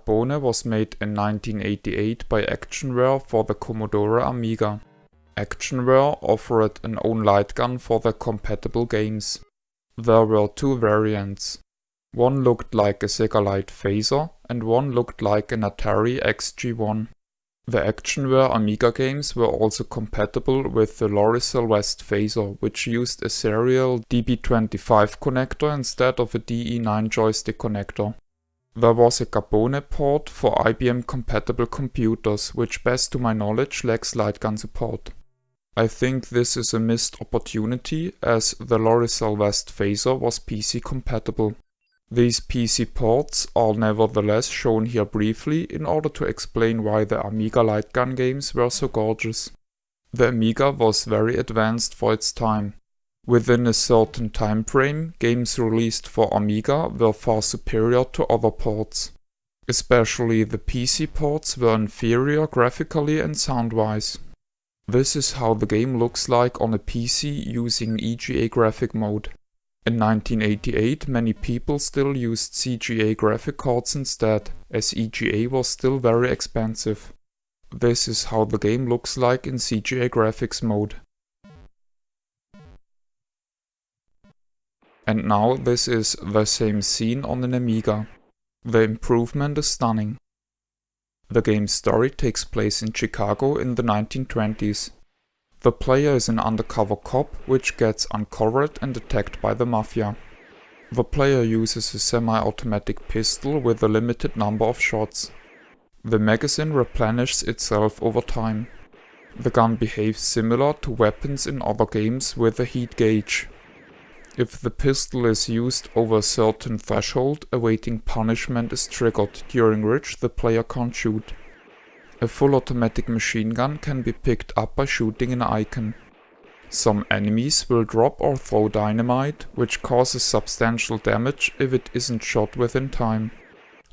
Capone was made in 1988 by Actionware for the Commodore Amiga. Actionware offered an own light gun for the compatible games. There were two variants. One looked like a Sega Light Phaser and one looked like an Atari XG1. The Actionware Amiga games were also compatible with the Loricel West Phaser, which used a serial DB25 connector instead of a DE9 joystick connector. There was a Capone port for IBM-compatible computers, which best to my knowledge lacks light gun support. I think this is a missed opportunity, as the Loricel West Phaser was PC compatible. These PC ports are nevertheless shown here briefly in order to explain why the Amiga light gun games were so gorgeous. The Amiga was very advanced for its time. Within a certain time frame, games released for Amiga were far superior to other ports. Especially the PC ports were inferior graphically and sound-wise. This is how the game looks like on a PC using EGA graphic mode. In 1988, many people still used CGA graphic cards instead, as EGA was still very expensive. This is how the game looks like in CGA graphics mode. And now this is the same scene on an Amiga. The improvement is stunning. The game's story takes place in Chicago in the 1920s. The player is an undercover cop which gets uncovered and attacked by the mafia. The player uses a semi-automatic pistol with a limited number of shots. The magazine replenishes itself over time. The gun behaves similar to weapons in other games with a heat gauge. If the pistol is used over a certain threshold, awaiting punishment is triggered, during which the player can't shoot. A full automatic machine gun can be picked up by shooting an icon. Some enemies will drop or throw dynamite, which causes substantial damage if it isn't shot within time.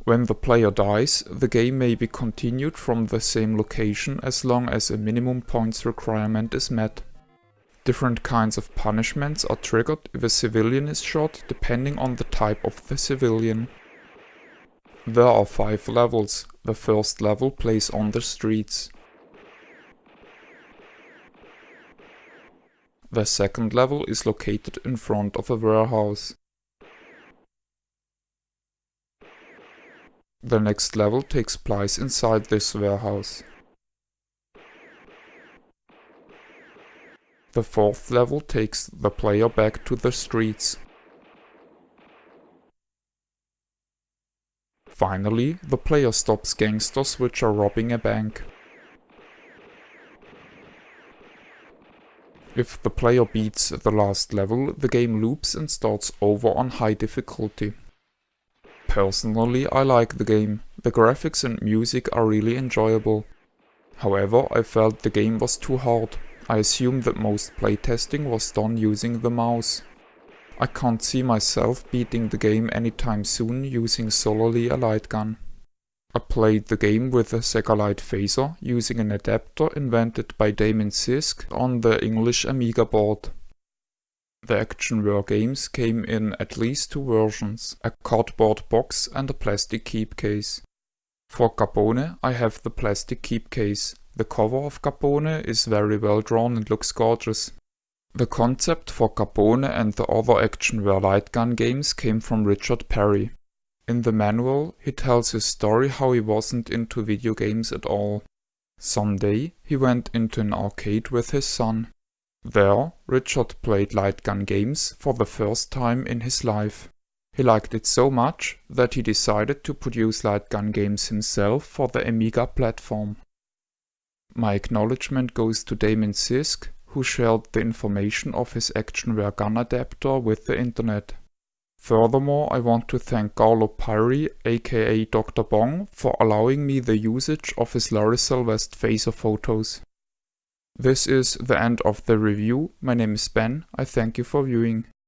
When the player dies, the game may be continued from the same location as long as a minimum points requirement is met. Different kinds of punishments are triggered if a civilian is shot, depending on the type of the civilian. There are 5 levels. The first level plays on the streets. The second level is located in front of a warehouse. The next level takes place inside this warehouse. The fourth level takes the player back to the streets. Finally, the player stops gangsters which are robbing a bank. If the player beats the last level, the game loops and starts over on high difficulty. Personally, I like the game. The graphics and music are really enjoyable. However, I felt the game was too hard. I assume that most playtesting was done using the mouse. I can't see myself beating the game anytime soon using solely a light gun. I played the game with a Sega Light Phaser using an adapter invented by Damon Sisk on the English Amiga board. The Actionware games came in at least 2 versions, a cardboard box and a plastic keep case. For Capone, I have the plastic keep case. The cover of Capone is very well drawn and looks gorgeous. The concept for Capone and the other Actionware light gun games came from Richard Perry. In the manual, he tells his story how he wasn't into video games at all. Someday, he went into an arcade with his son. There, Richard played light gun games for the first time in his life. He liked it so much that he decided to produce light gun games himself for the Amiga platform. My acknowledgement goes to Damon Sisk, who shared the information of his Actionware gun adapter with the internet. Furthermore, I want to thank Carlo Pirri, aka Dr. Bong, for allowing me the usage of his Loricel West Phaser photos. This is the end of the review. My name is Ben. I thank you for viewing.